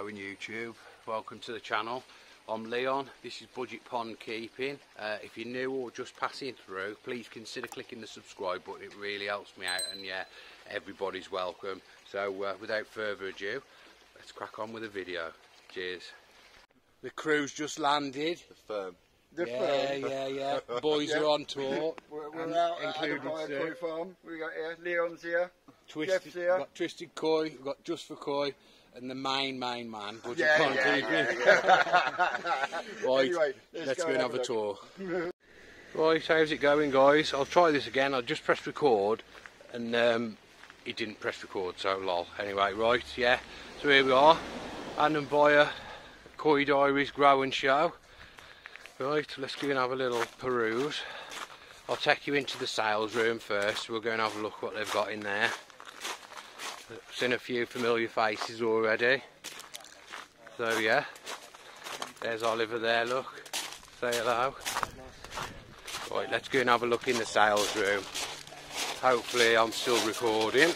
going YouTube. Welcome to the channel. I'm Leon. This is Budget Pond Keeping. If you're new or just passing through, please consider clicking the subscribe button. It really helps me out, and yeah, everybody's welcome. So without further ado, let's crack on with the video. Cheers. The crew's just landed. Yeah. Boys are on tour. We're out at the Byer Koi farm. We got here, Leon's here, Jeff's here. We've got Twisted Koi, we've got Just for Koi, and the main man, Budget Pond Keeping. Right, Anyway, let's go and have a tour. Right, how's it going, guys? I'll try this again. I just pressed record, and it didn't press record, so lol. Anyway, right, yeah. So here we are, and Byer Koi Diaries Grow and Show. Right, let's go and have a little peruse. I'll take you into the sales room first. We'll go and have a look what they've got in there. I've seen a few familiar faces already. So yeah, there's Oliver there, look. Say hello. Right, let's go and have a look in the sales room. Hopefully I'm still recording.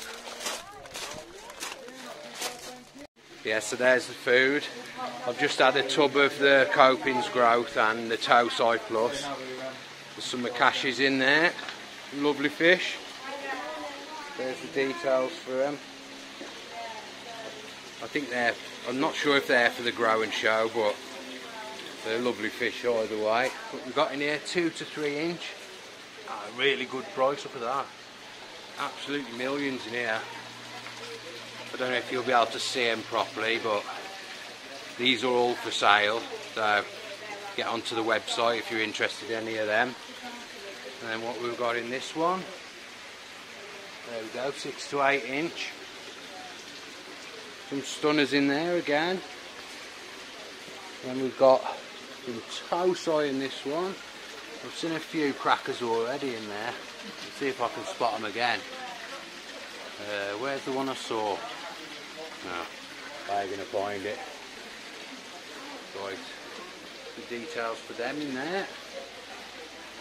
Yeah, so there's the food. I've just had a tub of the Coping's Growth and the Tosai Plus. There's some Macashies in there. Lovely fish. There's the details for them. I think I'm not sure if they're for the Grow and Show, but they're lovely fish either way. What we've got in here, 2 to 3 inch. Really good price, look at that. Absolutely millions in here. I don't know if you'll be able to see them properly, but these are all for sale, so get onto the website if you're interested in any of them. And then what we've got in this one, there we go, 6 to 8 inch. Some stunners in there again. Then we've got some Tosai in this one. I've seen a few crackers already in there. Let's see if I can spot them again. Where's the one I saw? No, I'm going to find it. Right, the details for them in there.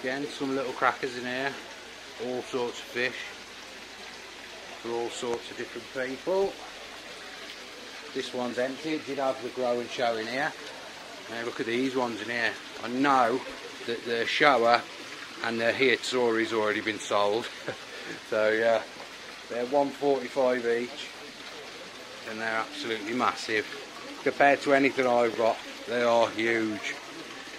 Again, some little crackers in here. All sorts of fish. For all sorts of different people. This one's empty. It did have the Grow and Show in here. Now look at these ones in here. I know that the shower and the Hiyatsuri's already been sold. So yeah, they're $1.45 each. And they're absolutely massive. Compared to anything I've got, they are huge.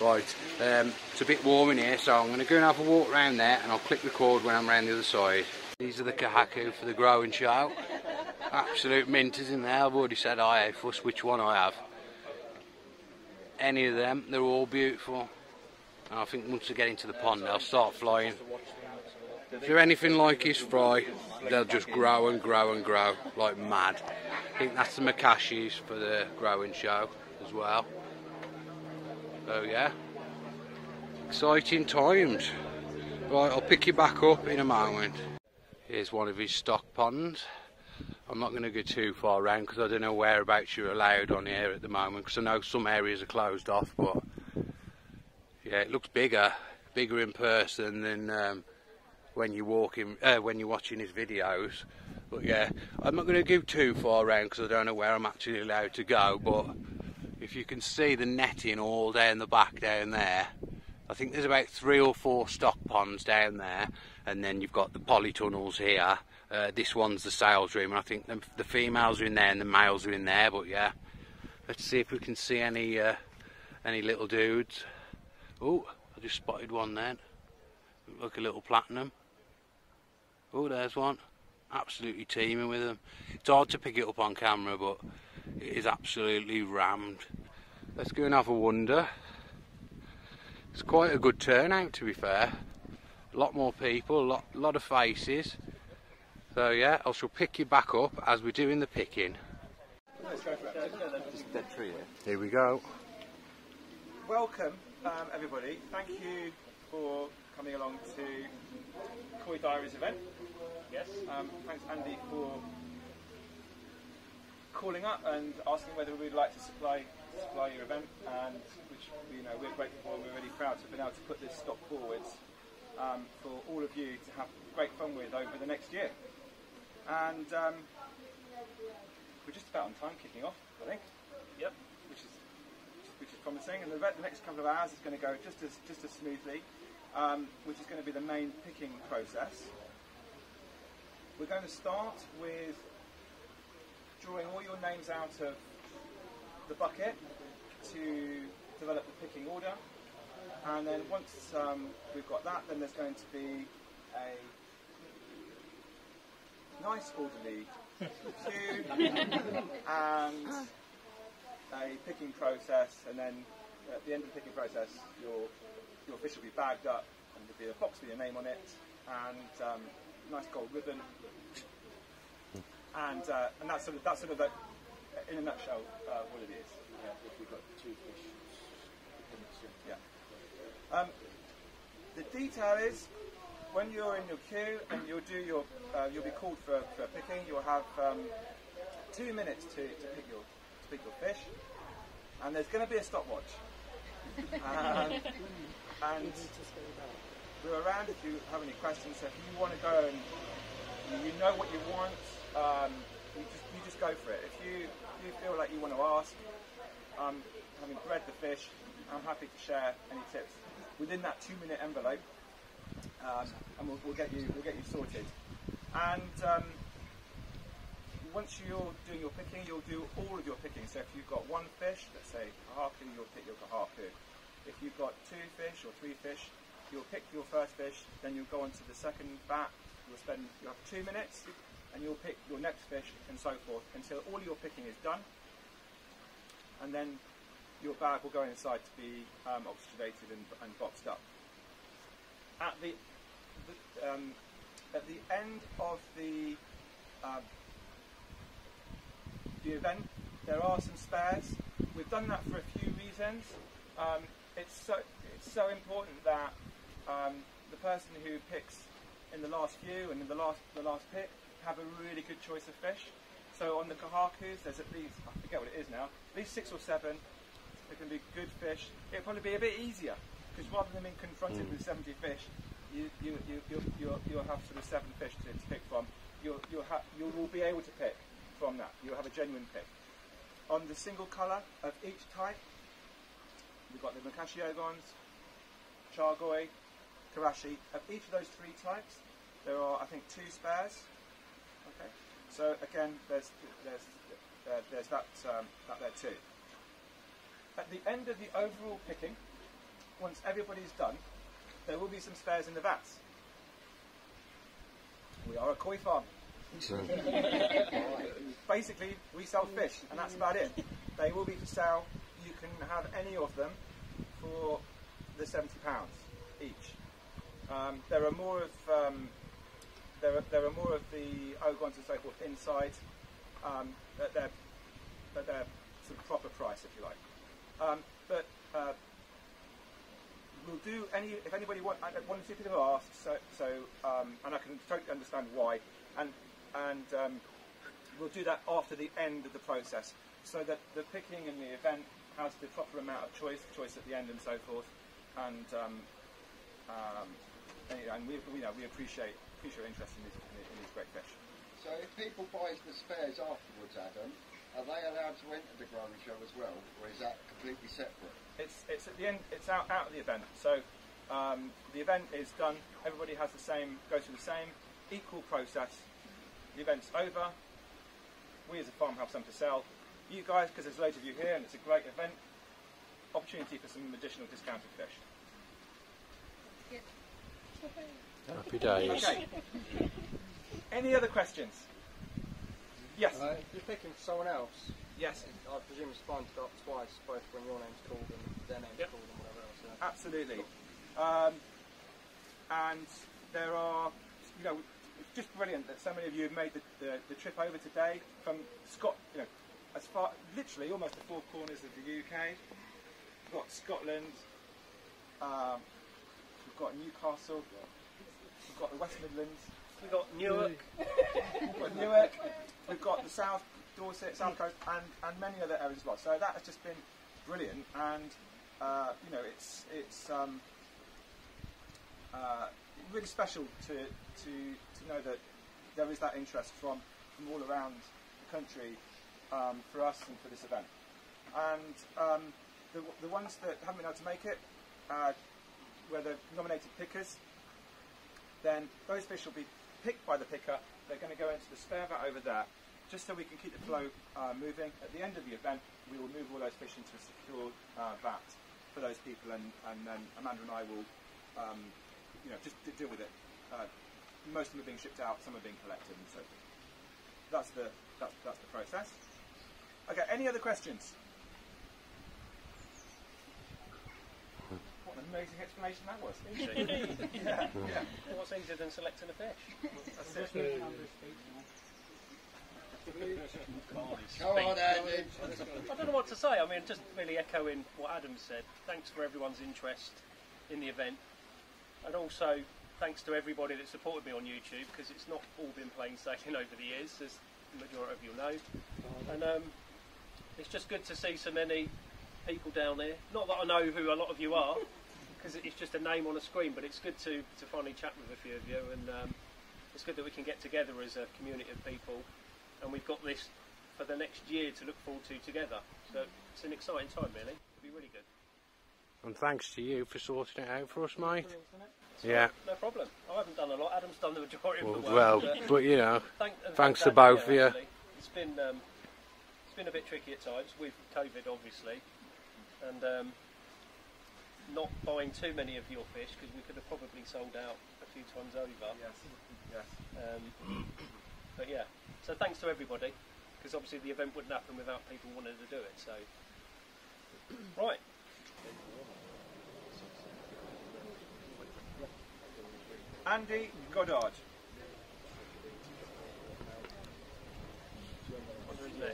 Right, it's a bit warm in here, so I'm going to go and have a walk around there, and I'll click record when I'm around the other side. These are the Kahaku for the Grow and Show. Absolute minters in there. I've already said I have fuss which one I have. Any of them, they're all beautiful. And I think once they get into the pond, they'll start flying. If they're anything like his fry, they'll just grow and grow and grow like mad. I think that's the Macashies for the Grow and Show as well. So yeah, exciting times. Right, I'll pick you back up in a moment. Here's one of his stock ponds. I'm not going to go too far around because I don't know whereabouts you're allowed on here at the moment, because I know some areas are closed off, but yeah, it looks bigger in person than when you're watching his videos. But yeah, I'm not going to go too far around because I don't know where I'm actually allowed to go, but if you can see the netting all down the back down there, I think there's about 3 or 4 stock ponds down there, and then you've got the polytunnels here. This one's the sales room, and I think the females are in there and the males are in there. But yeah, let's see if we can see any little dudes. Oh, I just spotted one then. Look, a little platinum. Oh, there's one. Absolutely teeming with them. It's hard to pick it up on camera, but it is absolutely rammed. Let's go and have a wander. It's quite a good turnout, to be fair. A lot more people, a lot of faces. So yeah, I shall pick you back up as we're doing the picking. Here we go. Welcome everybody. Thank you for coming along to Koi Diaries event. Yes. Thanks Andy for calling up and asking whether we'd like to supply your event, and which we're grateful for. We're really proud to have been able to put this stock forwards for all of you to have great fun with over the next year. And we're just about on time kicking off, I think. Yep, which is promising. And the next couple of hours is going to go just as smoothly, which is going to be the main picking process. We're going to start with drawing all your names out of the bucket to develop the picking order, and then once we've got that, then there's going to be a nice orderly queue and a picking process, and then at the end of the picking process your fish will be bagged up and there'll be a box with your name on it and nice gold ribbon, and that's sort of the, in a nutshell what it is. Yeah, if we've got 2 fish. Yeah. The detail is when you're in your queue and you'll do your, you'll be called for picking. You'll have 2 minutes to pick your fish, and there's going to be a stopwatch. And we're around if you have any questions. So if you want to go and you know what you want, you just go for it. If you feel like you want to ask, having bred the fish, I'm happy to share any tips within that 2-minute envelope, and we'll get you sorted. And once you're doing your picking, you'll do all of your picking. So if you've got 1 fish, let's say kahaku, you'll pick your kahaku. If you've got 2 fish or 3 fish, you'll pick your first fish. Then you'll go on to the second bat. You'll have 2 minutes, and you'll pick your next fish, and so forth until all your picking is done. And then your bag will go inside to be oxygenated and boxed up. At the end of the event, there are some spares. We've done that for a few reasons. It's so important that the person who picks in the last few and in the last pick have a really good choice of fish. So on the kahakus, there's at least, I forget what it is now, at least 6 or 7. They can be good fish. It'll probably be a bit easier because rather than being confronted with 70 fish, you'll have sort of 7 fish to pick from. You will be able to pick from that. You'll have a genuine pick. On the single colour of each type, we've got the Makashiogons, Chargoi, Karashi. Of each of those 3 types, there are, I think, 2 spares. Okay. So again, there's that there too. At the end of the overall picking, once everybody's done, there will be some spares in the vats. We are a koi farm. Basically, we sell fish, and that's about it. They will be for sale. You can have any of them for the £70 each. There are more of the ogons and so forth inside at their sort of proper price, if you like. But we'll do any. If anybody one or two people have asked, and I can totally understand why, and we'll do that after the end of the process, so that the picking and the event has the proper amount of choice at the end and so forth, and we appreciate your interest in these great fish. So if people buy the spares afterwards, Adam, are they allowed to enter the growing show as well, or is that completely separate? It's at the end. It's out of the event. So the event is done. Everybody has goes through the same equal process. The event's over. We as a farm have some to sell. You guys, because there's loads of you here and it's a great event, opportunity for some additional discounted fish. Happy days. Okay. Any other questions? Yes. If you're picking for someone else, yes. I presume it's fine to go up twice, both when your name's called and their name's called and whatever else. Yeah. Absolutely. And there are, it's just brilliant that so many of you have made the trip over today from as far, literally almost the 4 corners of the UK. We've got Scotland, we've got Newcastle, we've got the West Midlands, we've got Newark, we've got the South, Dorset, South Coast, and many other areas as well. So that has just been brilliant, and it's really special to know that there is that interest from all around the country for us and for this event. and the ones that haven't been able to make it, where the nominated pickers, then those fish will be picked by the picker. They're going to go into the spare vat over there, just so we can keep the flow moving. At the end of the event, we will move all those fish into a secure vat for those people, and then Amanda and I will, just deal with it. Most of them are being shipped out, some are being collected, and so that's the process. Okay, any other questions? What an amazing explanation that was. Yeah. What's easier than selecting a fish? That's it. Come on, Andy. I don't know what to say. I mean, just really echoing what Adam said. Thanks for everyone's interest in the event, and also thanks to everybody that supported me on YouTube, because it's not all been plain sailing over the years, as the majority of you know. And it's just good to see so many people down there. Not that I know who a lot of you are, because it's just a name on a screen, but it's good to finally chat with a few of you, and it's good that we can get together as a community of people, and we've got this for the next year to look forward to together. So it's an exciting time, really. It'll be really good. And thanks to you for sorting it out for us, mate. So, yeah. No problem. I haven't done a lot. Adam's done the majority of the work. Well, but you know, thanks to Adam, both of you. actually. It's been a bit tricky at times with COVID, obviously, and not buying too many of your fish, because we could have probably sold out a few times over. Yes. But yeah, so thanks to everybody, because obviously the event wouldn't happen without people wanting to do it. So, right. Andy Goddard. What's his name?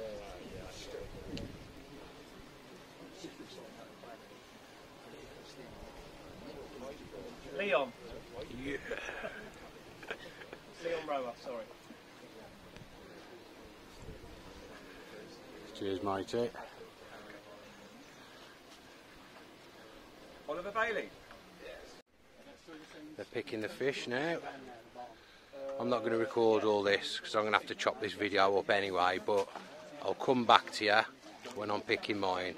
Leon. Yeah. Leon Rower, sorry. Cheers, matey. Oliver Bailey. They're picking the fish now. I'm not going to record all this because I'm going to have to chop this video up anyway, but I'll come back to you when I'm picking mine.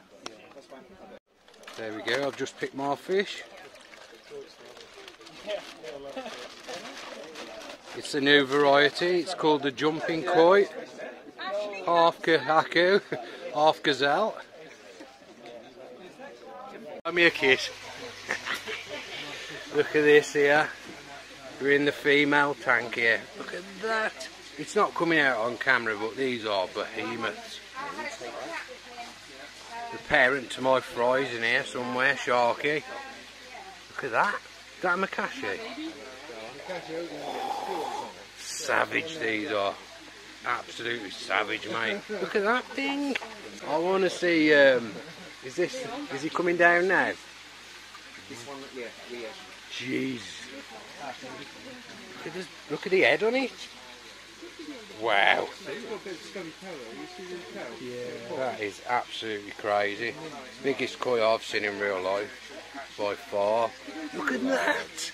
There we go, I've just picked my fish. It's a new variety, it's called the jumping koi. Half kahaku, half gazelle. Give me a kiss. Look at this here. We're in the female tank here. Look at that. It's not coming out on camera, but these are behemoths. The parent to my fries in here somewhere, Sharky. Look at that. Is that a Makashi? Savage these are. Absolutely savage, mate. Look at that thing. I want to see. Is he coming down now? This one, yeah. Jeez. Look at the head on it. Wow. Yeah, that is absolutely crazy. Biggest koi I've seen in real life, by far. Look at that.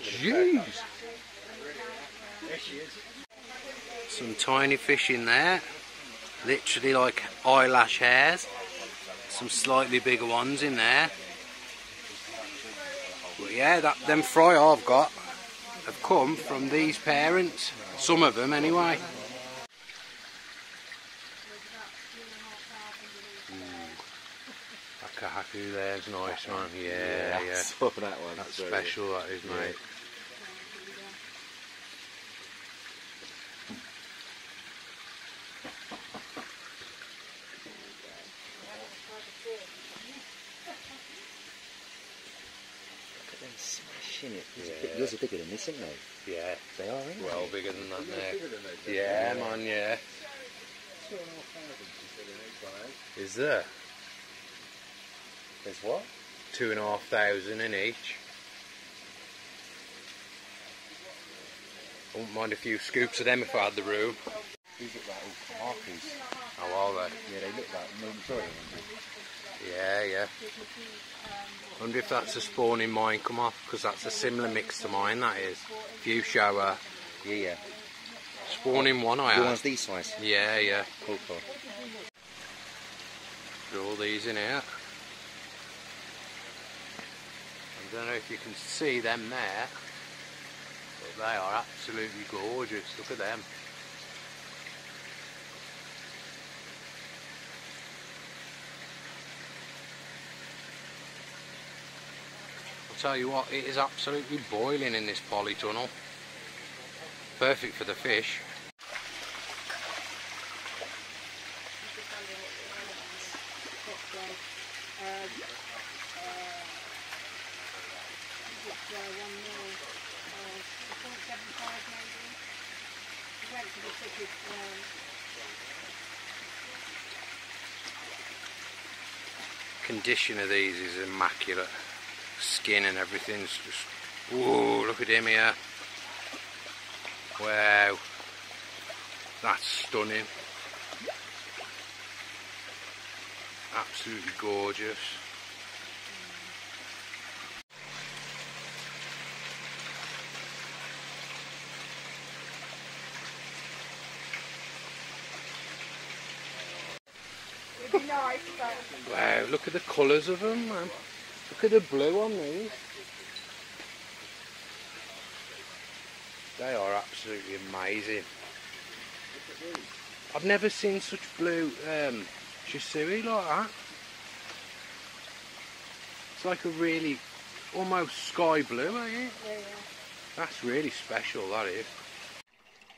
Jeez. Some tiny fish in there. Literally like eyelash hairs. Some slightly bigger ones in there. But yeah, them fry I've got have come from these parents. Some of them anyway. That kahaku there's nice, man. Yeah. Saw that one. That's special, that is, mate. Yours are bigger than this, aren't they? Yeah. They are, aren't they? Well bigger than that now. Yeah, man, yeah. Is there? There's what? 2,500 in each. I wouldn't mind a few scoops of them if I had the room. These look like all kahakus. How are they? Yeah, they look like majority of them. Yeah. Wonder if that's a spawning mine come off, because that's a similar mix to mine, that is. Few shower. Yeah. Spawning one I Your had. one's these size? Yeah. Cool. Draw these in out. I don't know if you can see them there, but they are absolutely gorgeous. Look at them. I'll tell you what, it is absolutely boiling in this polytunnel. Perfect for the fish. Condition of these is immaculate. Skin and everything's just, whoa, look at him here. Wow, that's stunning. Absolutely gorgeous. It'd be nice, but... Wow, look at the colours of them, man. Look at the blue on these. They are absolutely amazing. I've never seen such blue shisui like that. It's like a really, almost sky blue, ain't it? Yeah. That's really special, that is.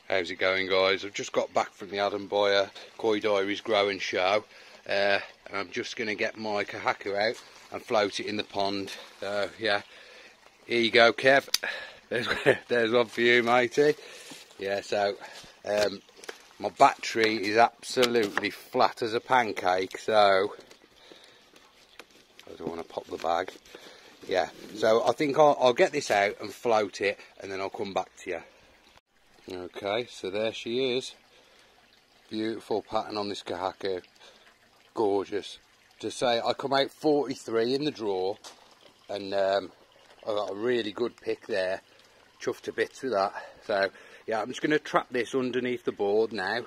How's it going, guys? I've just got back from the Byer Koi Diaries grow and show. And I'm just going to get my kahaku out and float it in the pond. So yeah, here you go, Kev. There's one for you, matey. Yeah, so my battery is absolutely flat as a pancake, so I don't want to pop the bag. Yeah, so I think I'll get this out and float it, and then I'll come back to you. Okay, so there she is. Beautiful pattern on this kahaku. Gorgeous. To say, I come out 43 in the draw, and I got a really good pick there. Chuffed to bits with that. So yeah, I'm just going to trap this underneath the board now.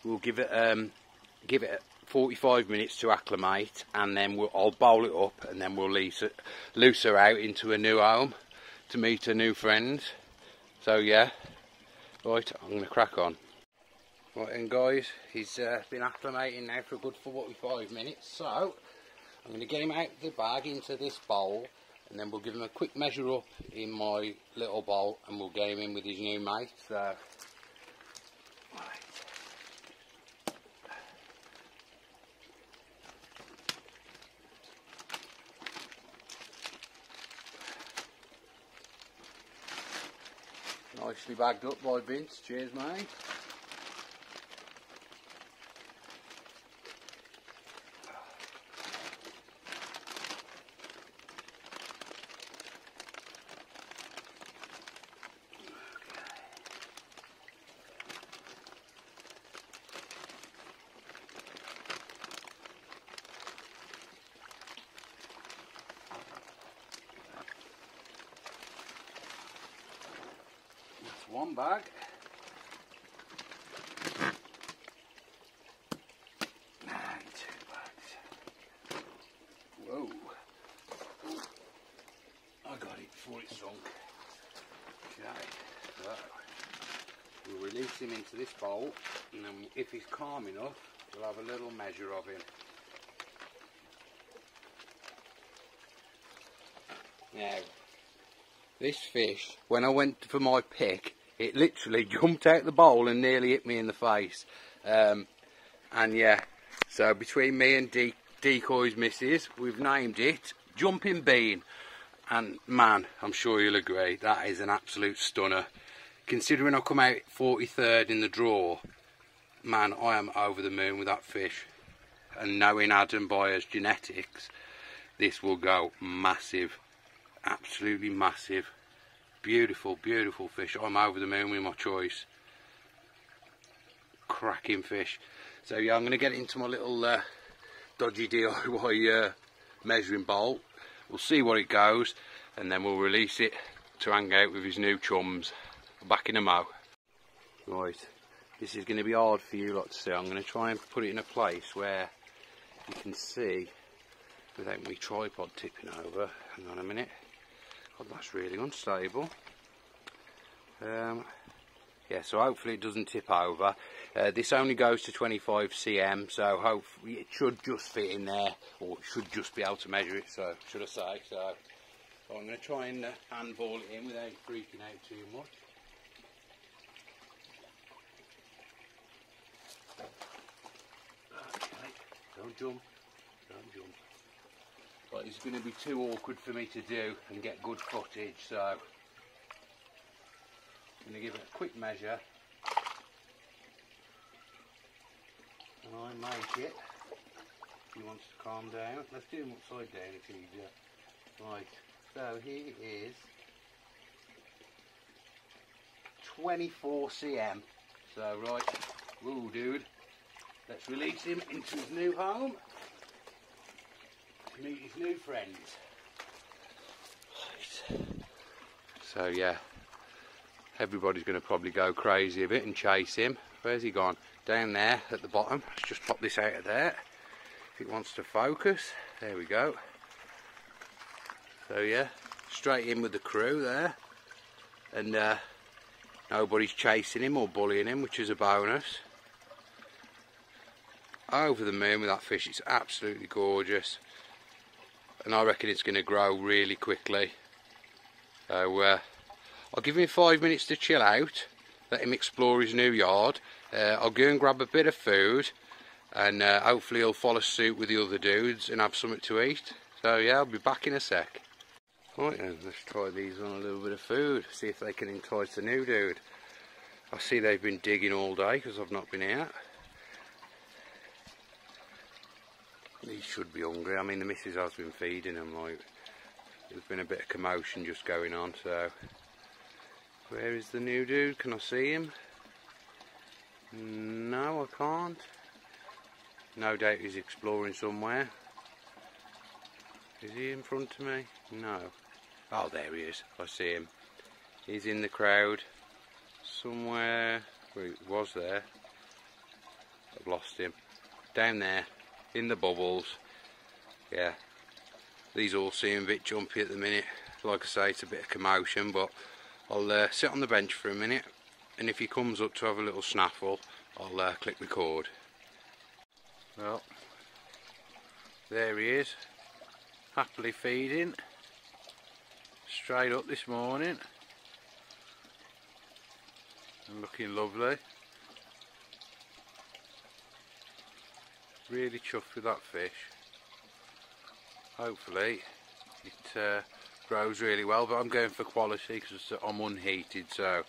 We'll give it 45 minutes to acclimate, and then I'll bowl it up, and then we'll loose her out into a new home to meet her new friends. So yeah, right, I'm going to crack on. Right then, guys, he's been acclimating now for a good 45 minutes, so I'm going to get him out of the bag into this bowl, and then we'll give him a quick measure up in my little bowl, and we'll get him in with his new mate. So, right. Nicely bagged up by Vince. Cheers, mate. One bag. And 2 bags. Whoa. I got it before it sunk. Okay, so we'll release him into this bowl, and then if he's calm enough, we'll have a little measure of him. Now, this fish, when I went for my pick, it literally jumped out the bowl and nearly hit me in the face. And yeah, so between me and Decoy's missus, we've named it Jumping Bean. And man, I'm sure you'll agree, that is an absolute stunner. Considering I've come out 43rd in the draw, man, I am over the moon with that fish. And knowing Adam Byer's genetics, this will go massive. Absolutely massive. Beautiful, beautiful fish. I'm over the moon with my choice. Cracking fish. So yeah, I'm going to get it into my little dodgy DIY measuring bowl. We'll see what it goes, and then we'll release it to hang out with his new chums. Back in a mo. Right, this is going to be hard for you lot to see. I'm going to try and put it in a place where you can see without my tripod tipping over. Hang on a minute. God, that's really unstable. Yeah, so hopefully it doesn't tip over. This only goes to 25 cm, so hopefully it should just fit in there, or it should just be able to measure it, so should I say. So I'm going to try and handball it in without freaking out too much. Okay, don't jump, don't jump. But it's going to be too awkward for me to do and get good footage, so I'm going to give it a quick measure. And I make it. If he wants to calm down, let's do him upside down if easier. Right, so here is 24 cm. So right, woo dude, let's release him into his new home. Meet his new friends. Right. So yeah, everybody's going to probably go crazy a bit and chase him. Where's he gone? Down there at the bottom. Let's just pop this out of there. If it wants to focus, there we go. So yeah, straight in with the crew there, and nobody's chasing him or bullying him, which is a bonus. Over the moon with that fish. It's absolutely gorgeous. And I reckon it's going to grow really quickly. So I'll give him 5 minutes to chill out, let him explore his new yard. I'll go and grab a bit of food, and hopefully he'll follow suit with the other dudes and have something to eat. So yeah, I'll be back in a sec. Right then, let's try these on a little bit of food, see if they can entice the new dude. I see they've been digging all day because I've not been out. These should be hungry. I mean, the missus has been feeding them. Like, there's been a bit of commotion just going on. So, where is the new dude? Can I see him? No, I can't. No doubt he's exploring somewhere. Is he in front of me? No. Oh, there he is. I see him. He's in the crowd somewhere. Well, he was there. I've lost him. Down there. In the bubbles. Yeah, these all seem a bit jumpy at the minute. Like I say, it's a bit of commotion, but I'll sit on the bench for a minute, and if he comes up to have a little snaffle, I'll click record. Well, there he is, happily feeding, straight up this morning, and looking lovely. Really chuffed with that fish. Hopefully it grows really well, but I'm going for quality because I'm unheated, so,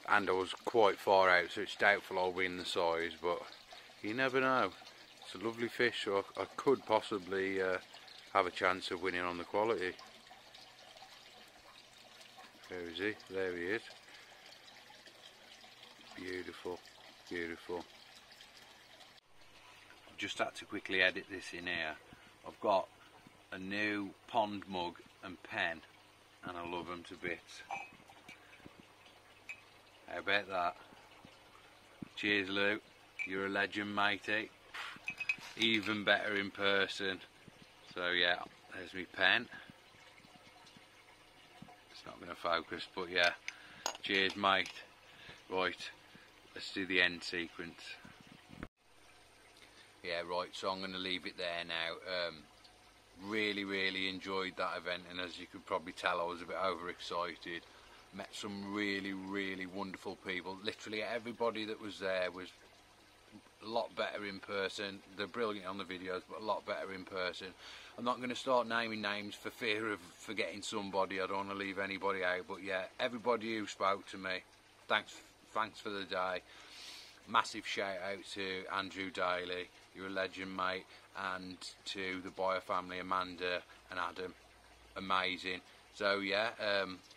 and I was quite far out, so it's doubtful I'll win the size, but you never know. It's a lovely fish, so I could possibly have a chance of winning on the quality. Where is he? There he is. Beautiful, beautiful. Just had to quickly edit this in here. I've got a new pond mug and pen, and I love them to bits. How about that? Cheers, Lou. You're a legend, matey. Even better in person. So yeah, there's my pen. It's not going to focus, but yeah. Cheers, mate. Right, let's do the end sequence. Yeah, right, so I'm going to leave it there now. Really enjoyed that event, and as you could probably tell, I was a bit overexcited. Met some really wonderful people. Literally everybody that was there was a lot better in person. They're brilliant on the videos, but a lot better in person. I'm not going to start naming names for fear of forgetting somebody. I don't want to leave anybody out, but yeah, everybody who spoke to me, thanks for the day. Massive shout out to Andrew Daly, you're a legend, mate, and to the Byer family, Amanda and Adam, amazing. So yeah,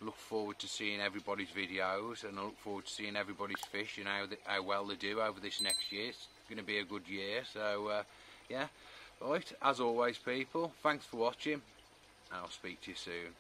look forward to seeing everybody's videos, and I look forward to seeing everybody's fish and how well they do over this next year. It's going to be a good year, so yeah. Right, as always people, thanks for watching, and I'll speak to you soon.